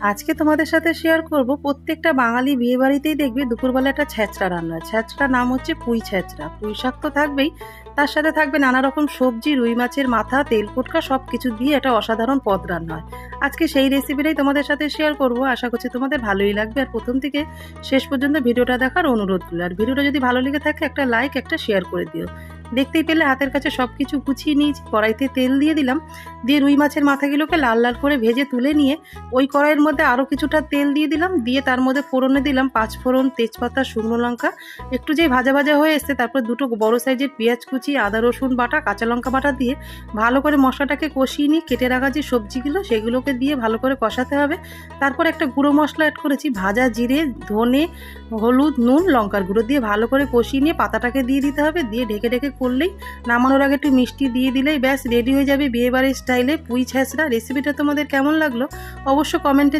আজকে তোমাদের সাথে শেয়ার করব প্রত্যেকটা বাঙালি বিয়ে বাড়িতেই দেখবে দুপুরবেলা একটা ছ্যাঁচড়া রান্না হয়। ছ্যাঁচড়ার নাম হচ্ছে পুঁই ছ্যাঁচড়া। পুঁই শাক তো থাকবেই, তার সাথে থাকবে নানা রকম সবজি, রুই মাছের মাথা, তেল ফুটকা সব কিছু দিয়ে একটা অসাধারণ পদ রান্না হয়। আজকে সেই রেসিপিটাই তোমাদের সাথে শেয়ার করব। আশা করছি তোমাদের ভালোই লাগবে। আর প্রথম থেকে শেষ পর্যন্ত ভিডিওটা দেখার অনুরোধ করলো। আর ভিডিওটা যদি ভালো লেগে থাকে একটা লাইক একটা শেয়ার করে দিও। দেখতেই পেলে হাতের কাছে সব কিছু গুছিয়ে নিয়েছি। কড়াইতে তেল দিয়ে দিলাম, দিয়ে রুই মাছের মাথাগুলোকে লাল লাল করে ভেজে তুলে নিয়ে ওই কড়াইয়ের মধ্যে আরও কিছুটা তেল দিয়ে দিলাম, দিয়ে তার মধ্যে ফোড়নে দিলাম 5 ফোড়ন, তেজপাতা, শুকনো লঙ্কা। একটু যেই ভাজা ভাজা হয়ে এসছে তারপর দুটো বড় সাইজের পেঁয়াজ কুচি, আদা রসুন বাটা, কাঁচা লঙ্কা বাটা দিয়ে ভালো করে মশলাটাকে কষিয়ে নিয়ে কেটে রাখা যে সবজিগুলো সেগুলোকে দিয়ে ভালো করে কষাতে হবে। তারপর একটা গুঁড়ো মশলা অ্যাড করেছি, ভাজা জিরে, ধনে, হলুদ, নুন, লঙ্কার গুঁড়ো দিয়ে ভালো করে কষিয়ে নিয়ে পাতাটাকে দিয়ে দিতে হবে। দিয়ে ঢেকে ঢেকে করলেই, নামানোর আগে একটু মিষ্টি দিয়ে দিলেই ব্যাস রেডি হয়ে যাবে বিয়েবাড়ির স্টাইলে পুঁই ছ্যাঁচড়া। রেসিপিটা তোমাদের কেমন লাগলো অবশ্য কমেন্টে